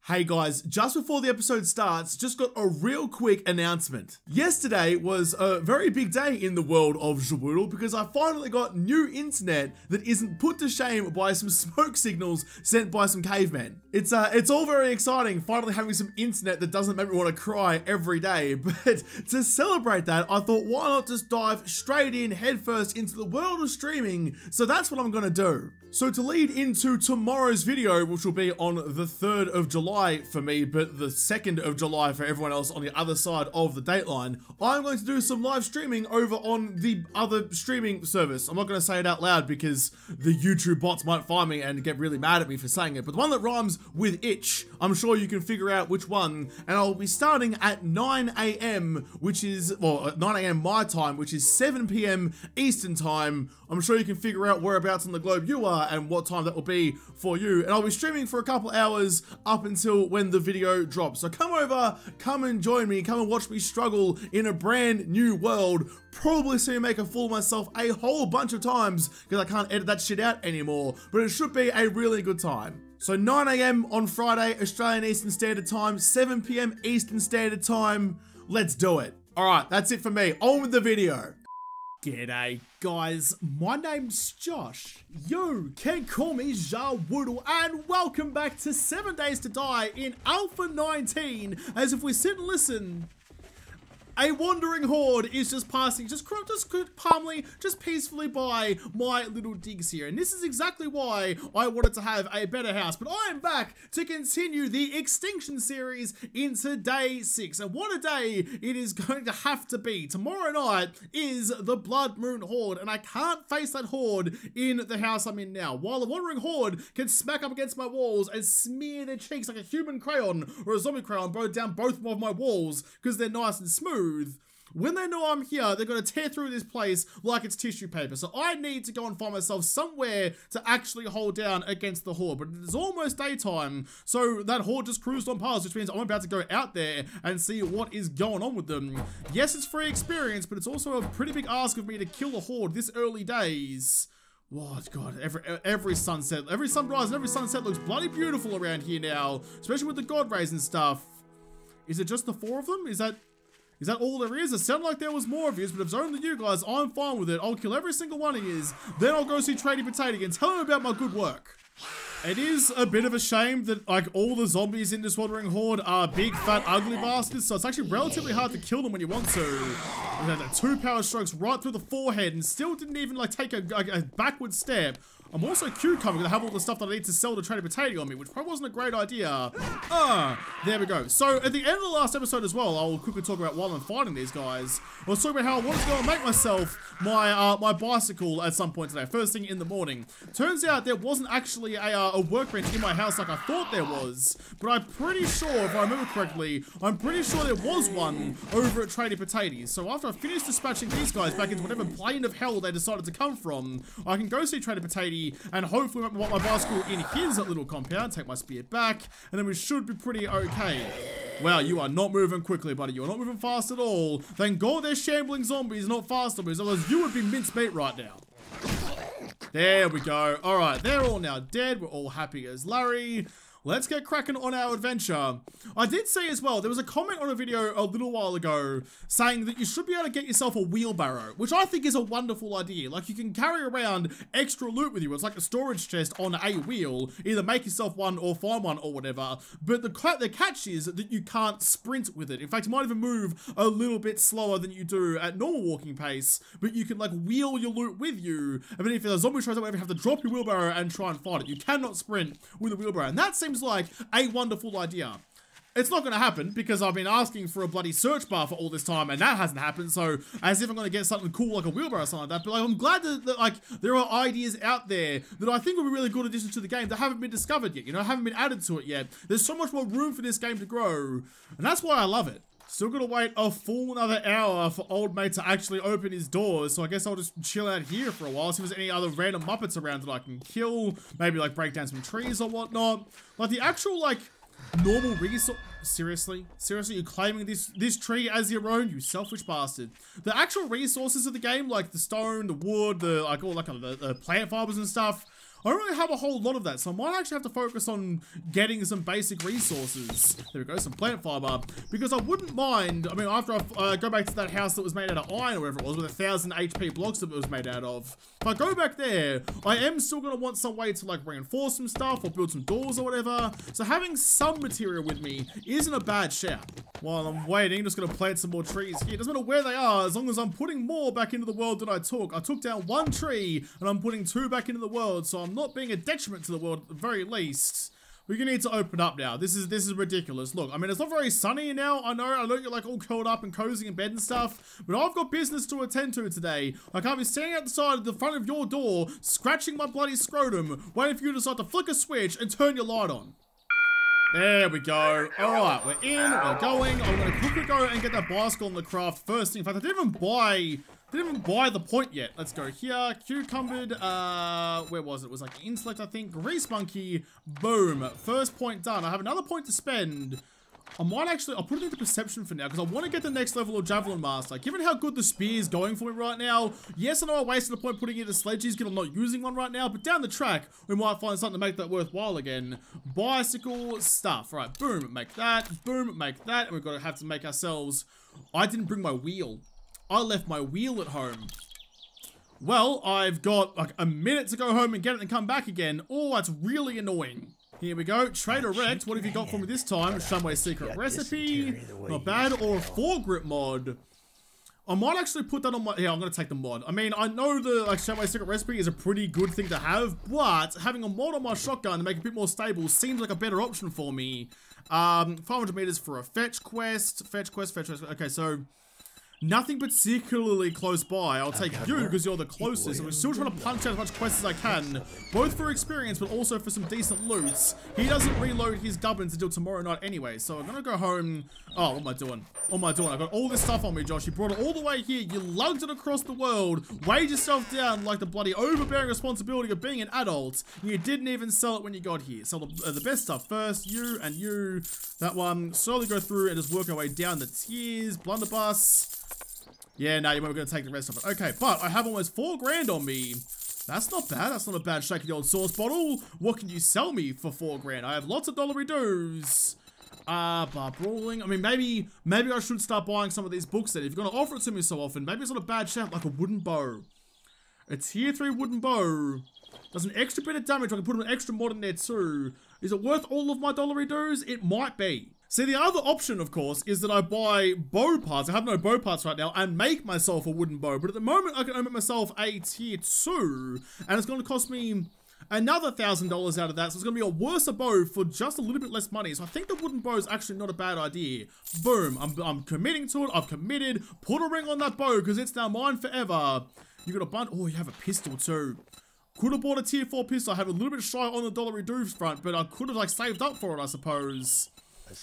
Hey guys, just before the episode starts, just got a real quick announcement. Yesterday was a very big day in the world of JaWoodle because I finally got new internet that isn't put to shame by some smoke signals sent by some cavemen. It's all very exciting, finally having some internet that doesn't make me want to cry every day, but to celebrate that, I thought why not just dive straight in headfirst into the world of streaming, so that's what I'm gonna do. So to lead into tomorrow's video, which will be on the 3rd of July for me, but the 2nd of July for everyone else on the other side of the dateline, I'm going to do some live streaming over on the other streaming service. I'm not going to say it out loud because the YouTube bots might find me and get really mad at me for saying it, but the one that rhymes with itch, I'm sure you can figure out which one, and I'll be starting at 9 AM, which is, well, 9 AM my time, which is 7 PM Eastern time. I'm sure you can figure out whereabouts on the globe you are and what time that will be for you, and I'll be streaming for a couple hours up until when the video drops. So come over, come and join me, come and watch me struggle in a brand new world, probably see me make a fool of myself a whole bunch of times because I can't edit that shit out anymore, but it should be a really good time. So 9 AM on Friday, Australian Eastern Standard Time, 7 PM Eastern Standard Time, let's do it. Alright, that's it for me, on with the video. G'day guys, my name's Josh. You can call me JaWoodle, and welcome back to 7 Days to Die in Alpha 19. As if we sit and listen, a wandering horde is just passing, just calmly, just peacefully by my little digs here. And this is exactly why I wanted to have a better house. But I am back to continue the Extinction series into day 6. And what a day it is going to have to be. Tomorrow night is the Blood Moon Horde, and I can't face that horde in the house I'm in now. While the wandering horde can smack up against my walls and smear their cheeks like a human crayon or a zombie crayon down both of my walls because they're nice and smooth, when they know I'm here, they're going to tear through this place like it's tissue paper. So I need to go and find myself somewhere to actually hold down against the horde. But it is almost daytime, so that horde just cruised on past, which means I'm about to go out there and see what is going on with them. Yes, it's free experience, but it's also a pretty big ask of me to kill the horde this early days. Oh god, every sunset, every sunrise and every sunset looks bloody beautiful around here now, especially with the god rays and stuff. Is it just the 4 of them? Is that all there is? It sounded like there was more of you, but if it's only you guys, I'm fine with it. I'll kill every single one of you. Then I'll go see Tradie Potato and tell him about my good work. It is a bit of a shame that like all the zombies in this wandering horde are big, fat, ugly bastards, so it's actually relatively hard to kill them when you want to. We had that 2 power strokes right through the forehead and still didn't even like take a backward step. I'm also cucumber because I have all the stuff that I need to sell to Tradie Potato on me, which probably wasn't a great idea. There we go. So at the end of the last episode as well, I'll quickly talk about while I'm fighting these guys. I was talking about how I wanted to go and make myself my my bicycle at some point today, first thing in the morning. Turns out there wasn't actually a workbench in my house like I thought there was, but I'm pretty sure, if I remember correctly, I'm pretty sure there was one over at Tradie Potato. So after I finish dispatching these guys back into whatever plane of hell they decided to come from, I can go see Tradie Potato and hopefully want my bicycle in his little compound, take my spear back, and then we should be pretty okay. Wow, you are not moving quickly, buddy. You're not moving fast at all. Thank God they're shambling zombies, not fast zombies, otherwise you would be mincemeat right now. There we go. Alright, they're all now dead. We're all happy as Larry. Let's get cracking on our adventure. I did say as well, there was a comment on a video a little while ago saying that you should be able to get yourself a wheelbarrow, which I think is a wonderful idea. Like, you can carry around extra loot with you. It's like a storage chest on a wheel. Either make yourself one or find one or whatever. But the catch is that you can't sprint with it. In fact, you might even move a little bit slower than you do at normal walking pace, but you can like wheel your loot with you. I mean, if a zombie shows up, you have to drop your wheelbarrow and try and fight it. You cannot sprint with a wheelbarrow, and that seems like a wonderful idea. It's not going to happen because I've been asking for a bloody search bar for all this time and that hasn't happened, so as if I'm going to get something cool like a wheelbarrow or something like that. But like, I'm glad that like there are ideas out there that I think will be really good additions to the game that haven't been discovered yet, you know, haven't been added to it yet. There's so much more room for this game to grow, and that's why I love it. Still gonna wait a full another hour for old mate to actually open his doors, so I guess I'll just chill out here for a while, see if there's any other random Muppets around that I can kill, maybe like break down some trees or whatnot. Like the actual like normal resource. Seriously, you're claiming this tree as your own, you selfish bastard. The actual resources of the game, like the stone, the wood, the like all like the plant fibers and stuff, I don't really have a whole lot of that, so I might actually have to focus on getting some basic resources. There we go, some plant fiber, because I wouldn't mind, I mean, after I go back to that house that was made out of iron or whatever it was, with 1,000 HP blocks that it was made out of, if I go back there, I am still going to want some way to like reinforce some stuff or build some doors or whatever, so having some material with me isn't a bad shout. While I'm waiting, I'm just going to plant some more trees here. It doesn't matter where they are, as long as I'm putting more back into the world than I took. I took down 1 tree, and I'm putting 2 back into the world, so I'm not being a detriment to the world at the very least. We're gonna need to open up now. This is ridiculous. Look, I mean, it's not very sunny now. I know you're like all curled up and cozy in bed and stuff, but I've got business to attend to today. I can't be standing outside of the front of your door, scratching my bloody scrotum, waiting for you to decide to flick a switch and turn your light on. There we go. Alright, we're in, we're going. I'm gonna quickly go and get that bicycle on the craft first thing. In fact, I didn't even buy the point yet. Let's go here. Cucumbered, where was it? It was like intellect, I think. Grease monkey. Boom. First point done. I have another point to spend. I might actually, I'll put it into perception for now because I want to get the next level of Javelin Master. Given how good the spear is going for me right now, yes, I know I wasted a point putting it into sledges because I'm not using one right now, but down the track, we might find something to make that worthwhile again. Bicycle stuff. Right, boom, make that. Boom, make that. And we've got to have to make ourselves, I didn't bring my wheel. I left my wheel at home. Well, I've got like a minute to go home and get it and come back again. Oh, that's really annoying. Here we go. Trader Rex, what have you got for me this time? Shumway's secret recipe. Not bad. Or a foregrip mod. I might actually put that on my... Yeah, I'm going to take the mod. I mean, I know the like Shumway's secret recipe is a pretty good thing to have, but having a mod on my shotgun to make it a bit more stable seems like a better option for me. 500 meters for a fetch quest. Fetch quest. Okay, so... nothing particularly close by. I'll take you because you're the closest. And we're still trying to punch out as much quests as I can. Both for experience, but also for some decent loots. He doesn't reload his gubbins until tomorrow night anyway. So I'm going to go home. Oh, what am I doing? What am I doing? I got all this stuff on me, Josh. You brought it all the way here. You lugged it across the world. Weighed yourself down like the bloody overbearing responsibility of being an adult. You didn't even sell it when you got here. Sell the best stuff first. You and you. That one. Slowly go through and just work our way down the tiers. Blunderbuss. Yeah, no, we're going to take the rest of it. Okay, but I have almost 4 grand on me. That's not bad. That's not a bad shaky old sauce bottle. What can you sell me for 4 grand? I have lots of dollary doos. Bar brawling. I mean, maybe I should start buying some of these books then. If you're going to offer it to me so often, maybe it's not a bad shout, like a wooden bow. A tier 3 wooden bow. Does an extra bit of damage. I can put an extra mod in there too. Is it worth all of my dollary doos? It might be. See, the other option, of course, is that I buy bow parts. I have no bow parts right now and make myself a wooden bow. But at the moment, I can only make myself a tier 2. And it's going to cost me another $1,000 out of that. So it's going to be a worse bow for just a little bit less money. So I think the wooden bow is actually not a bad idea. Boom. I'm committing to it. I've committed. Put a ring on that bow because it's now mine forever. You got a bunch. Oh, you have a pistol too. Could have bought a tier 4 pistol. I have a little bit shy on the dollary doos front, but I could have like saved up for it, I suppose.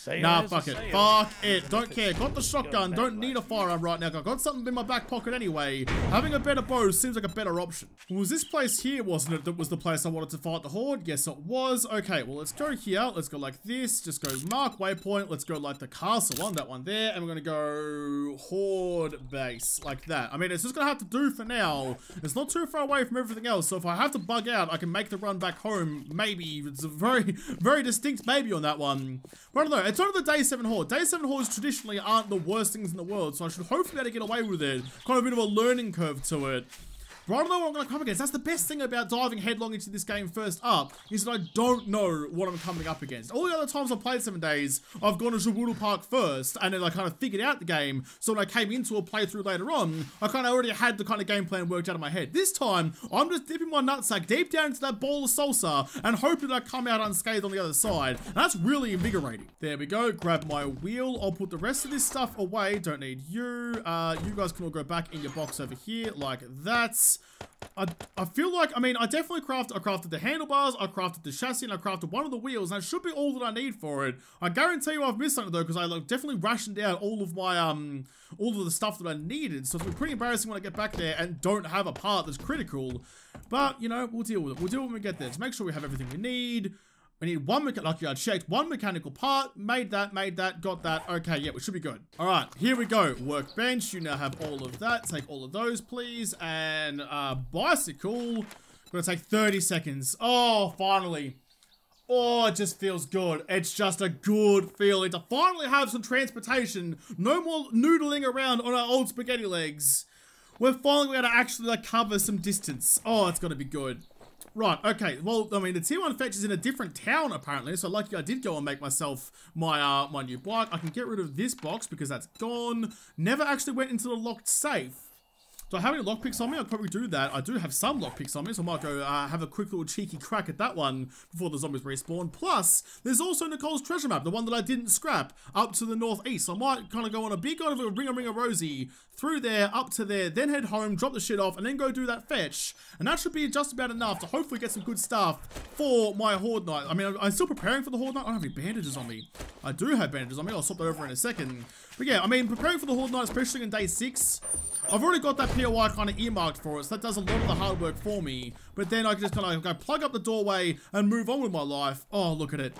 Nah, fuck it. Fuck it. Don't care. Got the shotgun. Don't need a firearm right now. I got something in my back pocket anyway. Having a better bow seems like a better option. Was this place here, wasn't it, that was the place I wanted to fight the Horde? Yes, it was. Okay, well, let's go here. Let's go like this. Just go mark waypoint. Let's go like the castle one, that one there. And we're going to go Horde base like that. I mean, it's just going to have to do for now. It's not too far away from everything else. So if I have to bug out, I can make the run back home. Maybe. It's a very, very distinct maybe on that one. But I don't know. It's only the Day 7 Horde. Day 7 Hordes traditionally aren't the worst things in the world, so I should hopefully be able to get away with it. Kind of a bit of a learning curve to it. But I don't know what I'm going to come against. That's the best thing about diving headlong into this game first up, is that I don't know what I'm coming up against. All the other times I've played 7 days, I've gone to JaWoodle Park first, and then I kind of figured out the game, so when I came into a playthrough later on, I kind of already had the kind of game plan worked out in my head. This time, I'm just dipping my nutsack deep down into that bowl of salsa, and hoping that I come out unscathed on the other side, and that's really invigorating. There we go, grab my wheel, I'll put the rest of this stuff away, don't need you. You guys can all go back in your box over here, like that. I feel like, I mean, I definitely crafted the handlebars, I crafted the chassis, and I crafted one of the wheels, and that should be all that I need for it. I guarantee you I've missed something though, because I definitely rationed out all of my, all of the stuff that I needed, so it's been pretty embarrassing when I get back there and don't have a part that's critical. But, you know, we'll deal with it. We'll deal with it when we get there. Just make sure we have everything we need. We need one lucky I checked. One mechanical part. Made that, got that. Okay, yeah, we should be good. All right, here we go. Workbench. You now have all of that. Take all of those, please. And bicycle. Gonna take 30 seconds. Oh, finally. Oh, it just feels good. It's just a good feeling to finally have some transportation. No more noodling around on our old spaghetti legs. We're finally going to actually like cover some distance. Oh, it's going to be good. Right, okay. Well, I mean, the tier 1 fetch is in a different town, apparently. So, lucky I did go and make myself my my new bike. I can get rid of this box because that's gone. Never actually went into the locked safe. Do I have any lockpicks on me? I'll probably do that. I do have some lockpicks on me, so I might go have a quick little cheeky crack at that one before the zombies respawn. Plus, there's also Nicole's treasure map, the one that I didn't scrap, up to the northeast. So I might kind of go on a big kind of a ring-a-ring-a-rosy through there, up to there, then head home, drop the shit off, and then go do that fetch. And that should be just about enough to hopefully get some good stuff for my Horde night. I mean, I'm still preparing for the Horde night. I don't have any bandages on me. I do have bandages on me. I'll swap that over in a second. But yeah, I mean, preparing for the Horde night, especially in day 6, I've already got that POI kind of earmarked for it, so that does a lot of the hard work for me. But then I can just kind of go plug up the doorway and move on with my life. Oh, look at it.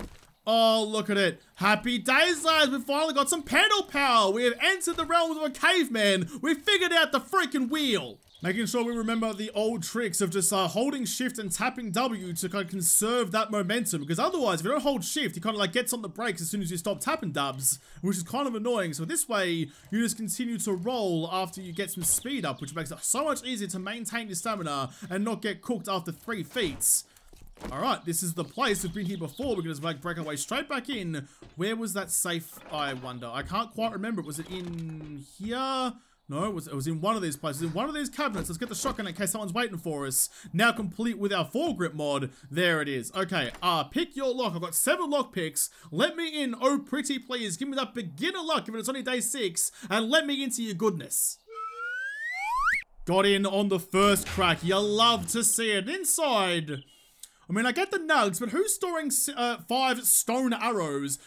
Oh, look at it. Happy days, lads. We've finally got some pedal power. We have entered the realms of a caveman. We figured out the freaking wheel. Making sure we remember the old tricks of just holding shift and tapping W to kind of conserve that momentum. Because otherwise, if you don't hold shift, you kind of like gets on the brakes as soon as you stop tapping dubs, which is kind of annoying. So this way, you just continue to roll after you get some speed up, which makes it so much easier to maintain your stamina and not get cooked after 3 feats. Alright, this is the place. We've been here before. We're going to just like break our way straight back in. Where was that safe, I wonder? I can't quite remember. Was it in here? No, it was in one of these places, in one of these cabinets. Let's get the shotgun in case someone's waiting for us. Now complete with our foregrip mod. There it is. Okay, pick your lock. I've got 7 lock picks. Let me in, oh pretty please. Give me that beginner luck, given it's only day 6, and let me into your goodness. Got in on the first crack. You love to see it. Inside, I mean, I get the nugs, but who's storing 5 stone arrows?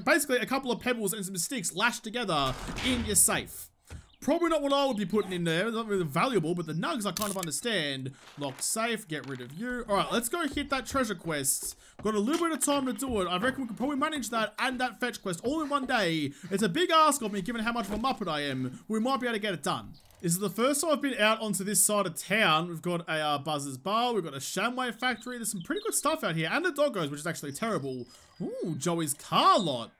Basically a couple of pebbles and some sticks lashed together in your safe. Probably not what I would be putting in there. It's not really valuable, but the nugs I kind of understand. Locked safe, get rid of you. All right, let's go hit that treasure quest. Got a little bit of time to do it. I reckon we could probably manage that and that fetch quest all in one day. It's a big ask of me, given how much of a muppet I am. We might be able to get it done. This is the first time I've been out onto this side of town. We've got a Buzzer's Bar. We've got a Shamway factory. There's some pretty good stuff out here. And the doggos, which is actually terrible. Ooh, Joey's car lot.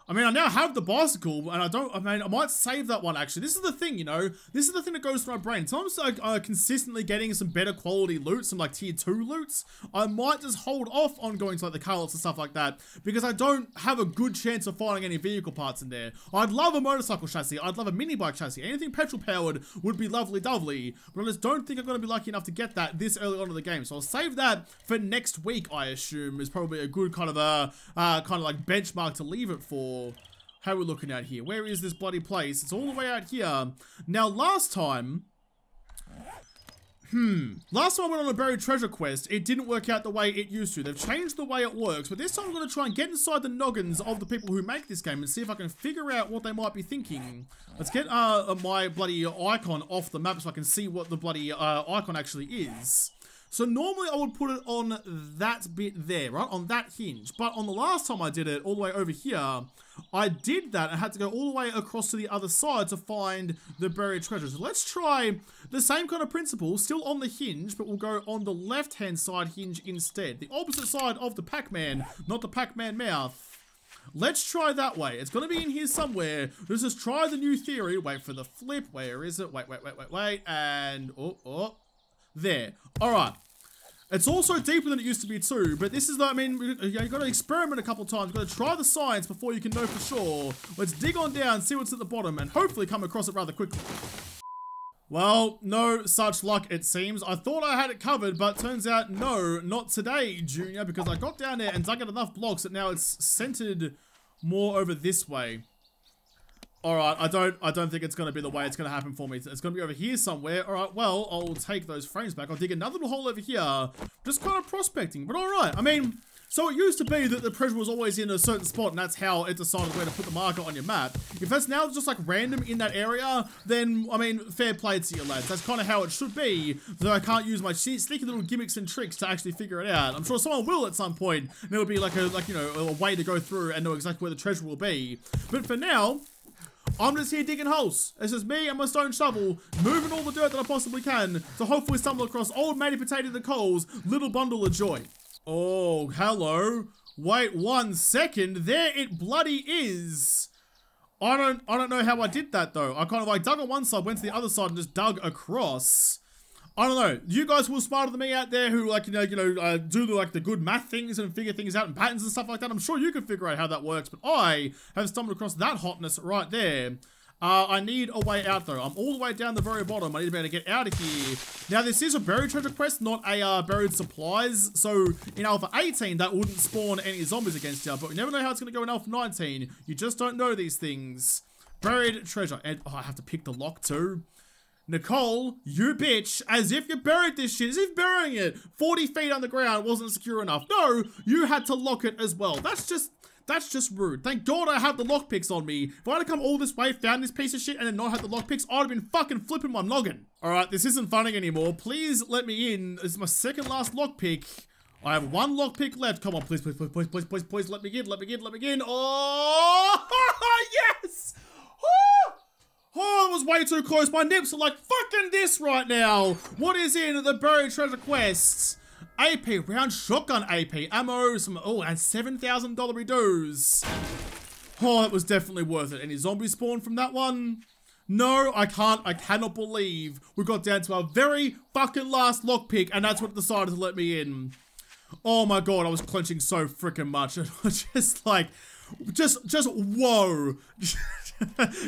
I mean, I now have the bicycle, and I might save that one, actually. This is the thing, you know? This is the thing that goes through my brain. Sometimes like, consistently getting some better quality loot, some, like, tier 2 loots, I might just hold off on going to, like, the car lots and stuff like that, because I don't have a good chance of finding any vehicle parts in there. I'd love a motorcycle chassis. I'd love a mini bike chassis. Anything petrol-powered would be lovely-dovely, but I just don't think I'm going to be lucky enough to get that this early on in the game. So I'll save that for next week, I assume, is probably a good kind of like benchmark to leave it for. How are we looking out here? Where is this bloody place? It's all the way out here. Now, last time I went on a buried treasure quest. It didn't work out the way it used to. They've changed the way it works, but this time I'm going to try and get inside the noggins of the people who make this game and see if I can figure out what they might be thinking. Let's get my bloody icon off the map so I can see what the bloody icon actually is. So normally I would put it on that bit there, right? On that hinge. But on the last time I did it, all the way over here, I did that and had to go all the way across to the other side to find the buried treasure. So let's try the same kind of principle, still on the hinge, but we'll go on the left-hand side hinge instead. The opposite side of the Pac-Man, not the Pac-Man mouth. Let's try that way. It's going to be in here somewhere. Let's just try the new theory. Wait for the flip. Where is it? Wait. And, oh. There. Alright. It's also deeper than it used to be too, but this is the, I mean, you've got to experiment a couple times. You've got to try the science before you can know for sure. Let's dig on down, see what's at the bottom, and hopefully come across it rather quickly. Well, no such luck, it seems. I thought I had it covered, but turns out, no, not today, Junior, because I got down there and dug out enough blocks that now it's centered more over this way. Alright, I don't think it's going to be the way it's going to happen for me. It's going to be over here somewhere. Alright, well, I'll take those frames back. I'll dig another little hole over here. Just kind of prospecting. But alright, I mean, so it used to be that the treasure was always in a certain spot, and that's how it decided where to put the marker on your map. If that's now just like random in that area, then, I mean, fair play to you lads. That's kind of how it should be, so I can't use my sneaky little gimmicks and tricks to actually figure it out. I'm sure someone will at some point, and it'll be like a way to go through and know exactly where the treasure will be. But for now, I'm just here digging holes. It's just me and my stone shovel, moving all the dirt that I possibly can to hopefully stumble across old matey potato Nicole's little bundle of joy. Oh, hello. Wait 1 second. There it bloody is. I don't know how I did that though. I kind of like dug on one side, went to the other side and just dug across. I don't know. You guys who are smarter than me out there who like, do the good math things and figure things out and patterns and stuff like that. I'm sure you can figure out how that works, but I have stumbled across that hotness right there. I need a way out though. I'm all the way down the very bottom. I need to be able to get out of here. Now this is a buried treasure quest, not a buried supplies. So in Alpha 18, that wouldn't spawn any zombies against you, but you never know how it's going to go in Alpha 19. You just don't know these things. Buried treasure. And I have to pick the lock too. Nicole, you bitch, as if you buried this shit, as if burying it 40 feet underground wasn't secure enough. No, you had to lock it as well. That's just rude. Thank God I have the lockpicks on me. If I had come all this way, found this piece of shit, and then not had the lockpicks, I'd have been fucking flipping my noggin. Alright, this isn't funny anymore. Please let me in. This is my second last lockpick. I have 1 lockpick left. Come on, please, please, please, please, please, please, please, let me in, let me in, let me in. Oh, yes! Oh, it was way too close. My nips are like, fucking this right now. What is in the buried treasure quests? AP, round shotgun AP, ammo, some, and $7,000 dues. Oh, that was definitely worth it. Any zombies spawned from that one? No, I cannot believe we got down to our very fucking last lockpick, and that's what decided to let me in. Oh my God, I was clenching so freaking much. It was just like, just whoa.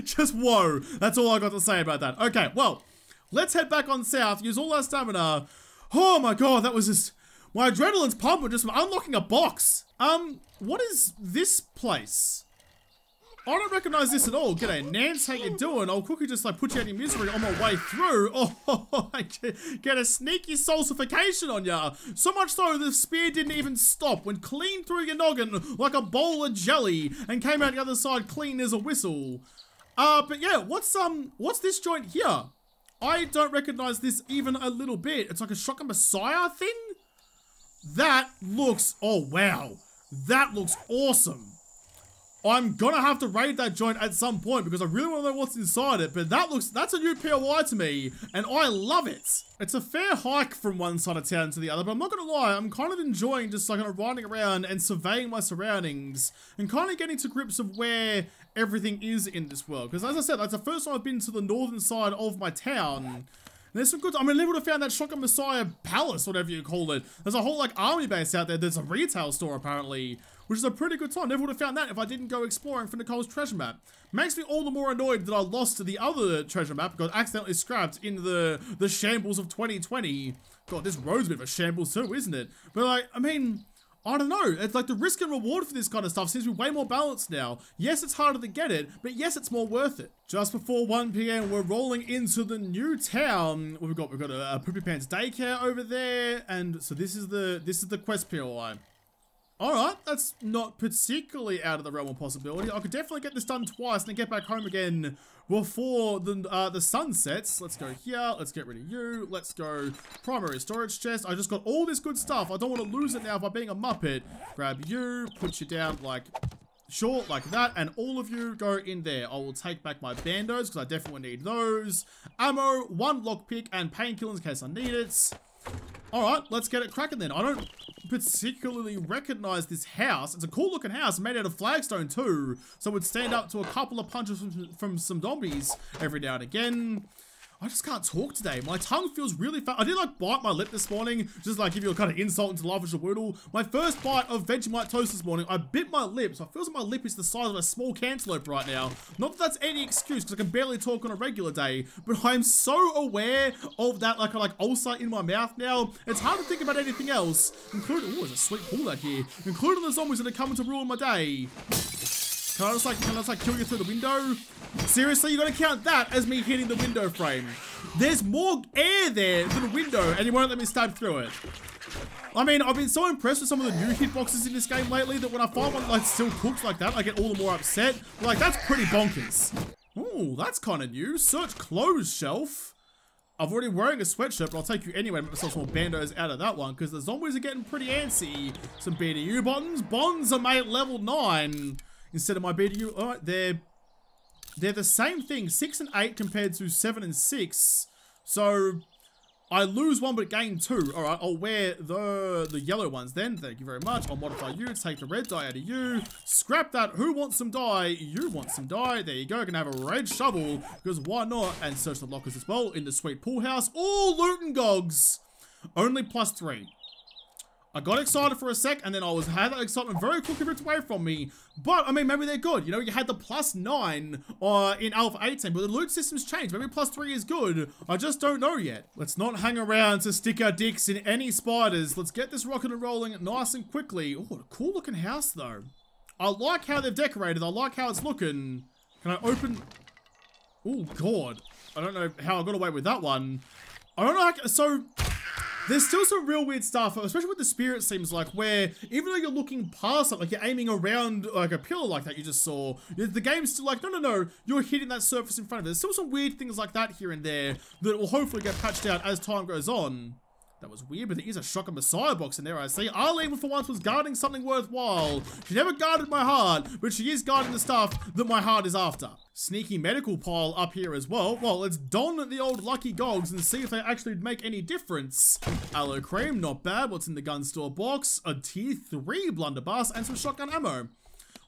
Just whoa. That's all I got to say about that. Okay, well, let's head back on south, use all our stamina. Oh my God, that was just, my adrenaline's pumping just from unlocking a box. What is this place? I don't recognize this at all. G'day, Nance, how you doing? I'll quickly just like put you out of your misery on my way through. Oh, I get a sneaky salsification on ya. So much so the spear didn't even stop. Went clean through your noggin like a bowl of jelly and came out the other side clean as a whistle. But yeah, what's this joint here? I don't recognize this even a little bit. It's like a Shotgun Messiah thing? That looks, oh wow. That looks awesome. I'm gonna have to raid that joint at some point because I really want to know what's inside it, but that's a new POI to me, and I love it. It's a fair hike from one side of town to the other, but I'm not gonna lie, I'm kind of enjoying just like kind of riding around and surveying my surroundings and kind of getting to grips of where everything is in this world. Because as I said, that's the first time I've been to the northern side of my town. There's some good, I mean, I would have found that Shotgun Messiah Palace, whatever you call it. There's a whole like army base out there. There's a retail store apparently, which is a pretty good time. Never would have found that if I didn't go exploring for Nicole's treasure map. Makes me all the more annoyed that I lost the other treasure map, got accidentally scrapped in the shambles of 2020. God, this road's a bit of a shambles too, isn't it? But like, I mean, I don't know. It's like the risk and reward for this kind of stuff seems to be way more balanced now. Yes, it's harder to get it, but yes, it's more worth it. Just before 1 PM, we're rolling into the new town. We've got a Poopy Pants daycare over there, and so this is the quest POI. Alright, that's not particularly out of the realm of possibility. I could definitely get this done twice and then get back home again before the sun sets. Let's go here, let's get rid of you, let's go primary storage chest. I just got all this good stuff. I don't want to lose it now by being a muppet. Grab you, put you down like, sure, like that, and all of you go in there. I will take back my bandos because I definitely need those. Ammo, 1 lockpick, and painkillers in case I need it. Alright, let's get it cracking then. I don't particularly recognize this house. It's a cool looking house made out of flagstone too, so it would stand up to a couple of punches from some zombies every now and again. I just can't talk today. My tongue feels really fat. I did like bite my lip this morning, just like give you a kind of insult into life of JaWoodle. My first bite of Vegemite toast this morning, I bit my lip, so it feels like my lip is the size of a small cantaloupe right now. Not that that's any excuse, because I can barely talk on a regular day, but I'm so aware of that like ulcer in my mouth now. It's hard to think about anything else, including, oh, there's a sweet pool out here, including the zombies that are coming to ruin my day. Can I just like kill you through the window? Seriously, you gotta count that as me hitting the window frame. There's more air there than a window, and you won't let me stab through it. I mean, I've been so impressed with some of the new hitboxes in this game lately that when I find one like still cooks like that, I get all the more upset. Like, that's pretty bonkers. Ooh, that's kind of new. Search clothes shelf. I'm already wearing a sweatshirt, but I'll take you anyway and make myself some more bandos out of that one, because the zombies are getting pretty antsy. Some BDU buttons. Bonds are made level 9. Instead of my BDU, alright, they're they're the same thing, 6 and 8 compared to 7 and 6. So I lose 1 but gain 2. All right, I'll wear the yellow ones then. Thank you very much. I'll modify you, take the red dye out of you. Scrap that. Who wants some dye? You want some dye. There you go. Gonna have a red shovel because why not? And search the lockers as well in the sweet pool house. All loot and gogs. Only +3. I got excited for a sec, and then had that excitement very quickly ripped away from me. But, I mean, maybe they're good. You know, you had the +9 in Alpha 18, but the loot system's changed. Maybe +3 is good. I just don't know yet. Let's not hang around to stick our dicks in any spiders. Let's get this rocket and rolling nice and quickly. Oh, a cool looking house, though. I like how they've decorated. I like how it's looking. Can I open? Oh, God. I don't know how I got away with that one. I don't know how, so there's still some real weird stuff, especially with the spirit seems like, where even though you're looking past it, like you're aiming around like a pillar like that you just saw, the game's still like, no, you're hitting that surface in front of it. There's still some weird things like that here and there that will hopefully get patched out as time goes on. That was weird, but there is a Shocker Messiah box in there, I see. Arlene, for once, was guarding something worthwhile. She never guarded my heart, but she is guarding the stuff that my heart is after. Sneaky medical pile up here as well. Well, let's don the old lucky gogs and see if they actually make any difference. Aloe cream, not bad. What's in the gun store box? A tier 3 blunderbuss and some shotgun ammo.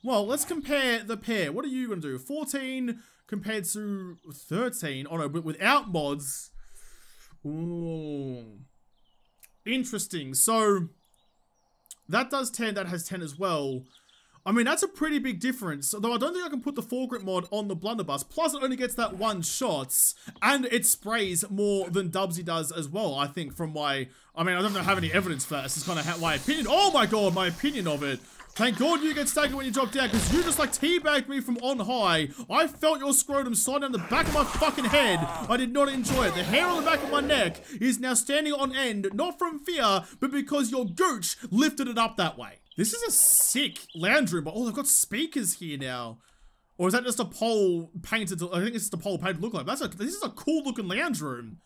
Well, let's compare the pair. What are you going to do? 14 compared to 13. Oh no, but without mods. Ooh. Interesting. So that does 10, that has 10 as well. I mean, that's a pretty big difference. Though I don't think I can put the foregrip mod on the blunderbuss. Plus, it only gets that 1 shot, and it sprays more than Dubsy does as well, I think, from my... I mean, I don't have any evidence for that. This is kind of my opinion. Oh my God, my opinion of it. Thank God you get staggered when you drop down, because you just like teabagged me from on high. I felt your scrotum slide down the back of my fucking head. I did not enjoy it. The hair on the back of my neck is now standing on end, not from fear, but because your gooch lifted it up that way. This is a sick lounge room, but oh, they've got speakers here now. Or is that just a pole painted to, I think it's just a pole painted to look like. This is a cool looking lounge room.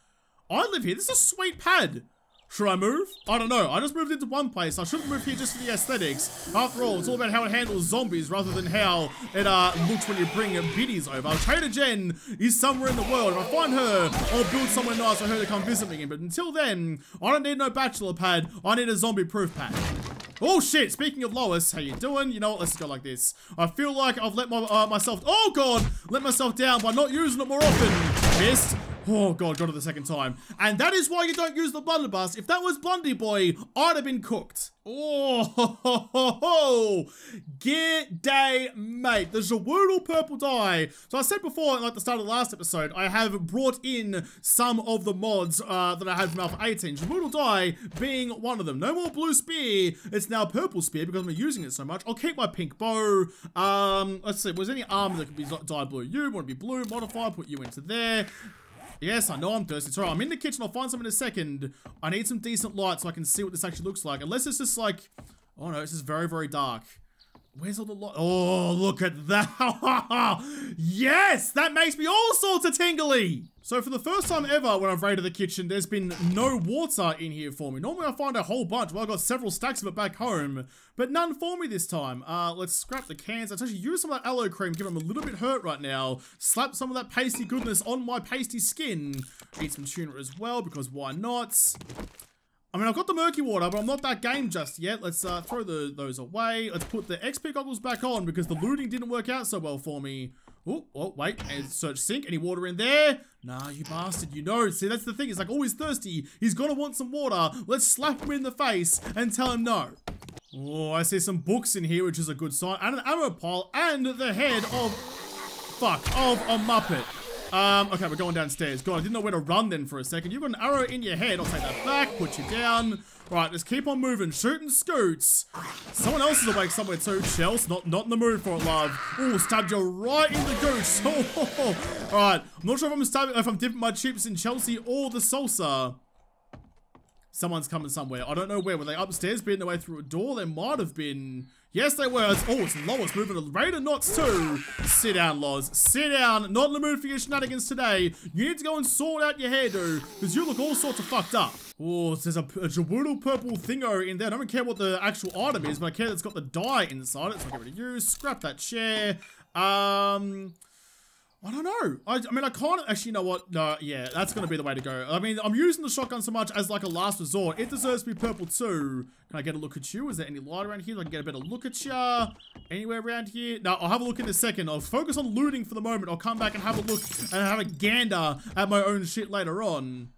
I live here. This is a sweet pad. Should I move? I don't know. I just moved into one place. I shouldn't move here just for the aesthetics. After all, it's all about how it handles zombies rather than how it looks when you bring biddies over. Trader Jen is somewhere in the world. If I find her, I'll build somewhere nice for her to come visit me in. But until then, I don't need no bachelor pad. I need a zombie-proof pad. Oh shit, speaking of Lois, how you doing? You know what, let's go like this. I feel like I've let myself, oh God, let myself down by not using it more often. Missed. Oh God, got it the second time. And that is why you don't use the blunderbuss. If that was Blundy Boy, I'd have been cooked. Oh, ho, ho, ho, ho. G'day, mate. The JaWoodle purple dye. So I said before, like the start of the last episode, I have brought in some of the mods that I had from Alpha 18. JaWoodle dye being one of them. No more blue spear. It's now purple spear because I'm using it so much. I'll keep my pink bow. Let's see. Was there any armor that could be dyed blue? You want to be blue? Modify. Put you into there. Yes, I know I'm thirsty. It's alright, I'm in the kitchen. I'll find some in a second. I need some decent light so I can see what this actually looks like. Unless it's just like... Oh no, it's just very, very dark. Where's all the light? Oh, look at that. Yes, that makes me all sorts of tingly. So for the first time ever when I've raided the kitchen, there's been no water in here for me. Normally I find a whole bunch. Well, I've got several stacks of it back home, but none for me this time. Let's scrap the cans. Let's actually use some of that aloe cream, give them a little bit hurt right now. Slap some of that pasty goodness on my pasty skin. Eat some tuna as well, because why not? I mean, I've got the murky water, but I'm not that game just yet. Let's throw those away. Let's put the XP goggles back on because the looting didn't work out so well for me. Oh, wait. And search sink. Any water in there? Nah, you bastard. You know. See, that's the thing. It's like, oh, he's thirsty. He's gonna want some water. Let's slap him in the face and tell him no. Oh, I see some books in here, which is a good sign. And an ammo pile and the head of... Fuck. Of a Muppet. Okay, we're going downstairs. God, I didn't know where to run then for a second. You've got an arrow in your head. I'll take that back, put you down. Right, let's keep on moving. Shooting scoots. Someone else is awake somewhere too. Chels, not in the mood for it, love. Oh, stabbed you right in the gooch. Alright, I'm not sure if I'm dipping my chips in Chelsea or the salsa. Someone's coming somewhere. I don't know where. Were they upstairs beating their way through a door? They might have been... Yes, they were. It's Lois moving a rate of knots too. Sit down, Loz. Sit down. Not in the mood for your shenanigans today. You need to go and sort out your hairdo, because you look all sorts of fucked up. Oh, there's a JaWoodle purple thingo in there. I don't care what the actual item is, but I care that it's got the dye inside it. So I'll get rid of you. Scrap that chair. I don't know. I mean, I can't actually, you know what? No, yeah, that's going to be the way to go. I mean, I'm using the shotgun so much as like a last resort. It deserves to be purple too. Can I get a look at you? Is there any light around here? I can get a better look at you. Anywhere around here? No, I'll have a look in a second. I'll focus on looting for the moment. I'll come back and have a look and have a gander at my own shit later on.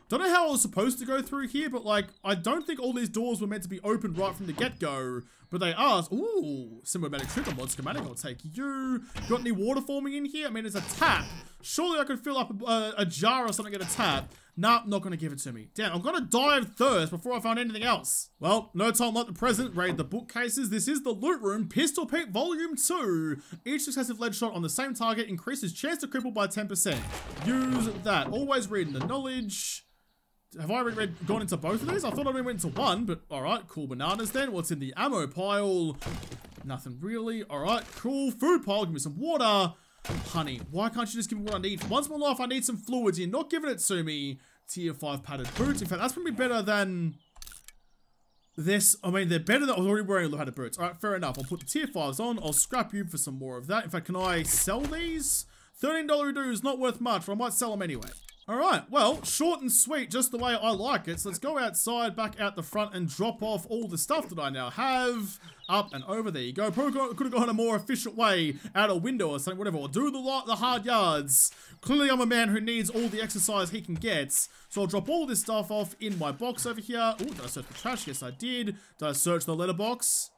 Don't know how I was supposed to go through here, but like, I don't think all these doors were meant to be opened right from the get-go, but they are. Ooh, cinematic trigger mod schematic, I'll take you. Got any water forming in here? I mean, it's a tap. Surely I could fill up a jar or something at a tap. Nah, not gonna give it to me. Damn, I'm gonna die of thirst before I find anything else. Well, no time like the present. Raid the bookcases. This is the loot room. Pistol Pete Volume 2. Each successive lead shot on the same target increases chance to cripple by 10%. Use that. Always reading the knowledge. Have I already gone into both of these? I thought I already went into one, but alright, cool bananas then. What's in the ammo pile? Nothing really. Alright, cool. Food pile, give me some water. Honey, why can't you just give me what I need? Once in my life, I need some fluids. You're not giving it to me. Tier 5 padded boots. In fact, that's going to be better than this. I mean, they're better than I was already wearing padded boots. Alright, fair enough. I'll put the tier 5s on. I'll scrap you for some more of that. In fact, can I sell these? $13 dues, not worth much, but I might sell them anyway. Alright, well, short and sweet, just the way I like it. So let's go outside, back out the front, and drop off all the stuff that I now have. Up and over, there you go. Probably could have gone a more efficient way, out a window or something, whatever. Or do the hard yards. Clearly, I'm a man who needs all the exercise he can get. So I'll drop all this stuff off in my box over here. Ooh, did I search for trash? Yes, I did. Did I search the letterbox?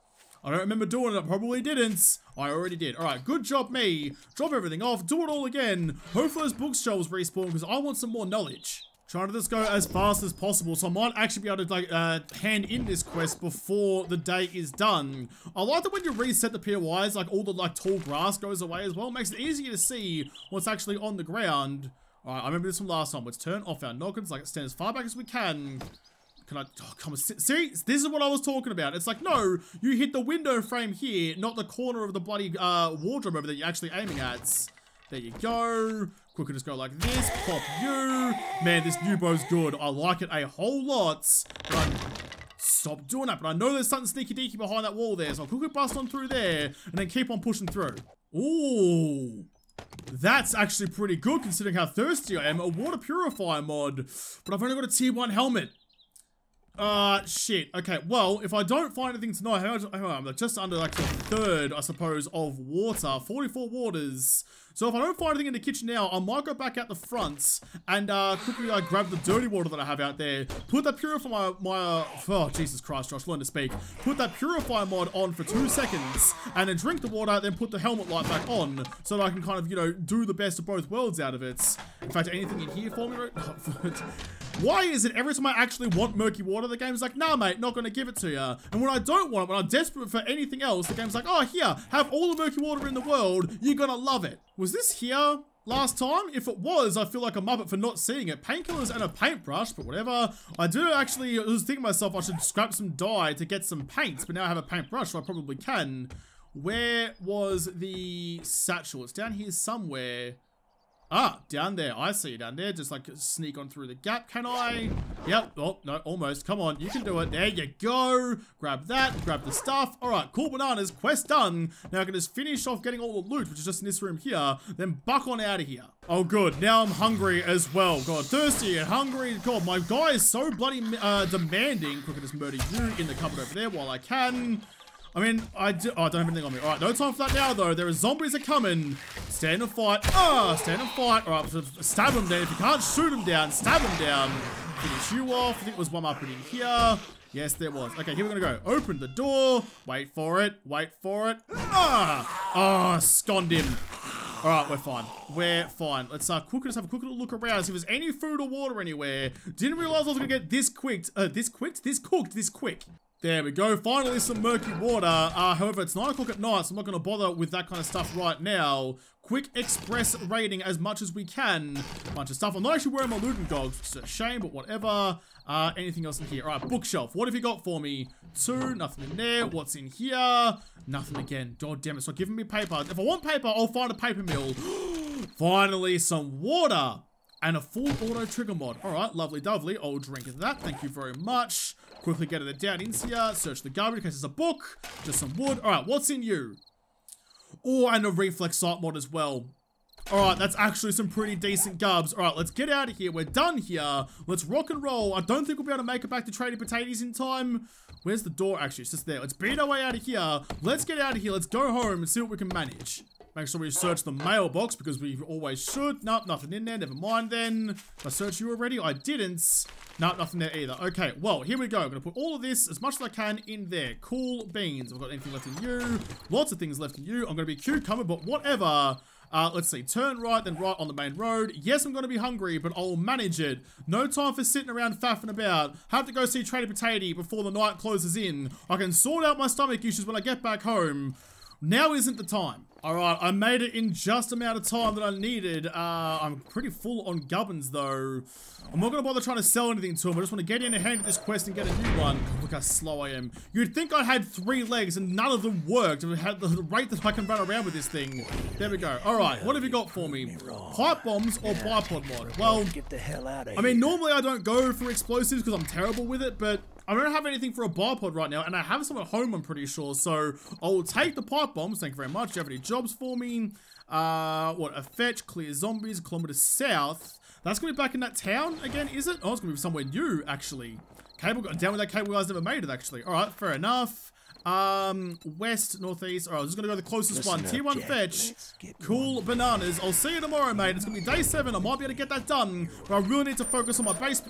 I don't remember doing it. Probably didn't. I already did. Alright, good job me. Drop everything off. Do it all again. Hopefully those bookshelves respawn because I want some more knowledge. Trying to just go as fast as possible, so I might actually be able to like hand in this quest before the day is done. I like that when you reset the POIs, like all the like tall grass goes away as well. It makes it easier to see what's actually on the ground. Alright, I remember this from last time. Let's turn off our noggins, like stand as far back as we can. Can I, oh, come on, see, this is what I was talking about. It's like, no, you hit the window frame here, not the corner of the bloody wardrobe over that you're actually aiming at. There you go. Quickly just go like this, pop you. Man, this new bow's good. I like it a whole lot. But stop doing that, but I know there's something sneaky deaky behind that wall there, so I'll quickly bust on through there, and then keep on pushing through. Ooh. That's actually pretty good considering how thirsty I am. A water purifier mod, but I've only got a tier 1 helmet. Shit. Okay, well, if I don't find anything tonight, I'm just under like a third, I suppose, of water. 44 waters. So if I don't find anything in the kitchen now, I might go back out the front and quickly grab the dirty water that I have out there. Put that purifier, oh, Jesus Christ, Josh, learn to speak. Put that purifier mod on for 2 seconds and then drink the water, then put the helmet light back on so that I can kind of, you know, do the best of both worlds out of it. In fact, anything in here for me? Why is it every time I actually want murky water, the game's like, nah, mate, not going to give it to you. And when I don't want it, when I'm desperate for anything else, the game's like, oh, here, have all the murky water in the world. You're going to love it. Was this here last time? If it was, I feel like a muppet for not seeing it. Painkillers and a paintbrush, but whatever. I do actually, I was thinking to myself I should scrap some dye to get some paints, but now I have a paintbrush, so I probably can. Where was the satchel? It's down here somewhere. Ah, down there. I see you down there. Just like sneak on through the gap. Can I? Yep. Oh, no, almost. Come on. You can do it. There you go. Grab that. Grab the stuff. All right. Cool bananas. Quest done. Now I can just finish off getting all the loot, which is just in this room here. Then buck on out of here. Oh, good. Now I'm hungry as well. God, thirsty and hungry. God, my guy is so bloody demanding. Quickly just murder you in the cupboard over there while I can. I mean, I don't have anything on me. All right, no time for that now, though. There are zombies that coming. Stand and fight. Ah, stand and fight. All right, so stab them down. If you can't shoot them down, stab them down. Finish you off. I think it was one up in here. Yes, there was. Okay, here we're going to go. Open the door. Wait for it. Wait for it. Ah! Ah, sconned him. All right, we're fine. We're fine. Let's quickly just have a quick little look around, see if there's any food or water anywhere. Didn't realize I was going to get this quick. This cooked this quick. There we go. Finally, some murky water. However, it's 9 o'clock at night, so I'm not going to bother with that kind of stuff right now. Quick express raiding as much as we can. Bunch of stuff. I'm not actually wearing my looting goggles, which is a shame, but whatever. Anything else in here? All right, bookshelf. What have you got for me? 2. Nothing in there. What's in here? Nothing again. God damn it. It's not giving me paper. If I want paper, I'll find a paper mill. Finally, some water. And a full auto trigger mod. All right, lovely dovely. I'll drink that. Thank you very much. Quickly get it down into here. Search the garbage in case there's a book. Just some wood. All right, what's in you? Oh, and a reflex sight mod as well. Alright, that's actually some pretty decent gubs. Alright, let's get out of here. We're done here. Let's rock and roll. I don't think we'll be able to make it back to Trading Potatoes in time. Where's the door? Actually, it's just there. Let's beat our way out of here. Let's get out of here. Let's go home and see what we can manage. Make sure we search the mailbox because we always should. Nope, nothing in there. Never mind then. Did I search you already? I didn't. Nope, nothing there either. Okay, well, here we go. I'm going to put all of this, as much as I can, in there. Cool beans. I've got anything left in you. Lots of things left in you. I'm going to be cucumber, but whatever. Let's see. Turn right, then right on the main road. Yes, I'm going to be hungry, but I'll manage it. No time for sitting around faffing about. Have to go see Trading Potato before the night closes in. I can sort out my stomach issues when I get back home. Now isn't the time. Alright, I made it in just the amount of time that I needed. I'm pretty full on gubbins though. I'm not going to bother trying to sell anything to him. I just want to get in and hand this quest and get a new one. Look how slow I am. You'd think I had 3 legs and none of them worked. I had the rate that I can run around with this thing. There we go. Alright, what have you got for me? Pipe bombs or bipod mod? Well, get the hell out of here. I mean, normally I don't go for explosives because I'm terrible with it, but I don't have anything for a bipod right now, and I have some at home, I'm pretty sure, so I'll take the pipe bombs. Thank you very much. Do you have any jobs for me? What? A fetch, clear zombies, kilometers south. That's going to be back in that town again, is it? Oh, it's going to be somewhere new, actually. Cable, down with that cable guys never made it, actually. All right, fair enough. West, northeast. All right, I'm just going to go the closest one. Tier 1 fetch. Cool bananas. I'll see you tomorrow, mate. It's going to be day 7. I might be able to get that done, but I really need to focus on my base.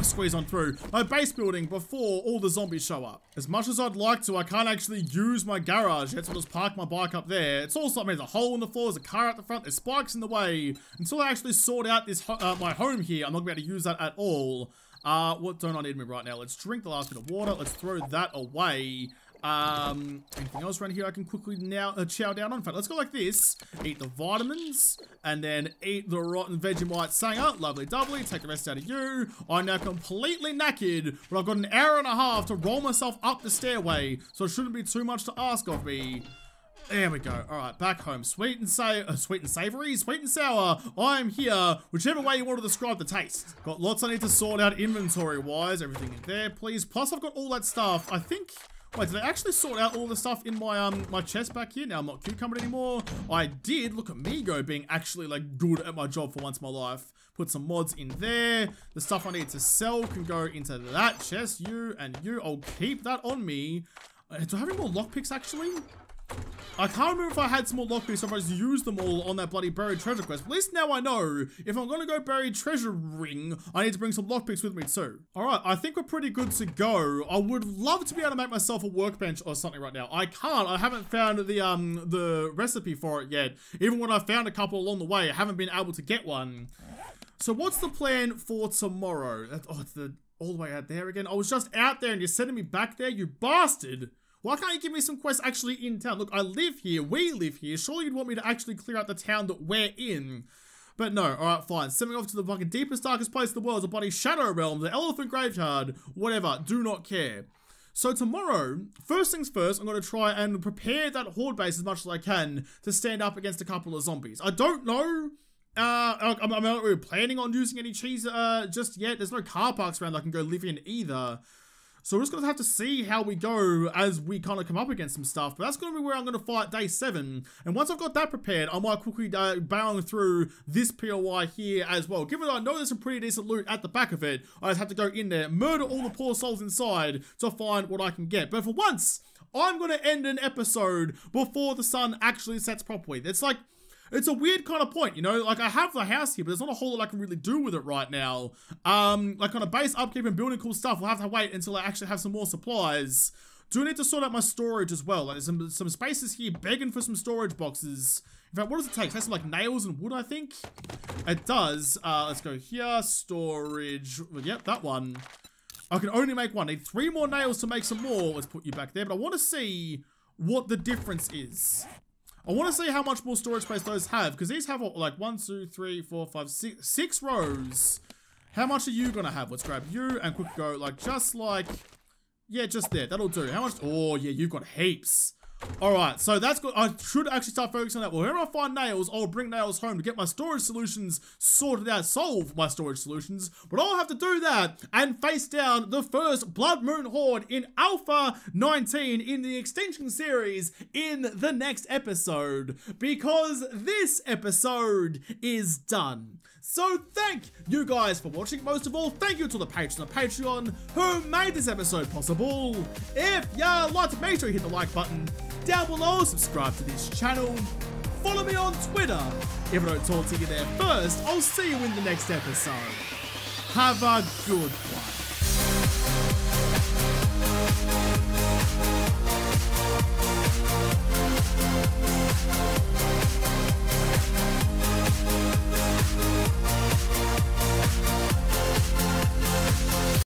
Squeeze on through. My base building before all the zombies show up. As much as I'd like to, I can't actually use my garage yet, so I'll just park my bike up there. It's also, I mean, there's a hole in the floor, there's a car out the front, there's spikes in the way. Until I actually sort out this, my home here, I'm not going to be able to use that at all. What don't I need me right now? Let's drink the last bit of water. Let's throw that away. Anything else around here I can quickly now chow down on? In fact, let's go like this. Eat the vitamins, and then eat the rotten Vegemite Sanger. Lovely doubly. Take the rest out of you. I'm now completely knackered, but I've got an hour and a half to roll myself up the stairway, so it shouldn't be too much to ask of me. There we go. All right, back home. Sweet and savory, sweet and sour. I'm here. Whichever way you want to describe the taste. Got lots I need to sort out inventory-wise. Everything in there, please. Plus, I've got all that stuff. I think. Wait, did I actually sort out all the stuff in my my chest back here? Now I'm not cucumbered anymore. I did. Look at me go, being actually like good at my job for once in my life. Put some mods in there. The stuff I need to sell can go into that chest. You and you. I'll keep that on me. Do I have any more lockpicks actually? I can't remember if I had some more lockpicks or if I just used them all on that bloody buried treasure quest. But at least now I know, if I'm going to go buried treasure ring, I need to bring some lockpicks with me too. Alright, I think we're pretty good to go. I would love to be able to make myself a workbench or something right now. I can't. I haven't found the recipe for it yet. Even when I found a couple along the way, I haven't been able to get one. So what's the plan for tomorrow? Oh, it's all the way out there again. I was just out there and you're sending me back there, you bastard. Why can't you give me some quests actually in town? Look, I live here. We live here. Surely you'd want me to actually clear out the town that we're in. But no. Alright, fine. Send me off to the fucking deepest, darkest place in the world. The bloody Shadow Realm. The Elephant Graveyard. Whatever. Do not care. So tomorrow, first things first, I'm going to try and prepare that horde base as much as I can to stand up against a couple of zombies. I don't know. I'm not really planning on using any cheese just yet. There's no car parks around I can go live in either. So we're just going to have to see how we go as we kind of come up against some stuff. But that's going to be where I'm going to fight day 7. And once I've got that prepared, I might quickly barrel through this POI here as well. Given that I know there's some pretty decent loot at the back of it, I just have to go in there, murder all the poor souls inside to find what I can get. But for once, I'm going to end an episode before the sun actually sets properly. It's a weird kind of point, you know? Like, I have the house here, but there's not a whole lot I can really do with it right now. Like, kind of base upkeep and building cool stuff, we'll have to wait until I actually have some more supplies. Do need to sort out my storage as well. Like, there's some spaces here begging for some storage boxes. In fact, what does it take? It takes some, like, nails and wood, I think? It does. Let's go here. Storage. Well, yep, that one. I can only make one. I need 3 more nails to make some more. Let's put you back there. But I want to see what the difference is. I want to see how much more storage space those have, because these have like 1, 2, 3, 4, 5, 6 rows. How much are you going to have? Let's grab you and quick go, like, just like, yeah, just there. That'll do. How much? Oh, yeah, you've got heaps. Alright, so that's good. I should actually start focusing on that. Well, whenever I find nails, I'll bring nails home to get my storage solutions sorted out, solve my storage solutions. But I'll have to do that and face down the first Blood Moon Horde in Alpha 19 in the Extinction series in the next episode, because this episode is done. So thank you guys for watching. Most of all, thank you to the patrons on Patreon who made this episode possible. If you liked it, make sure you hit the like button down below, subscribe to this channel, follow me on Twitter. If I don't talk to you there first, I'll see you in the next episode. Have a good one.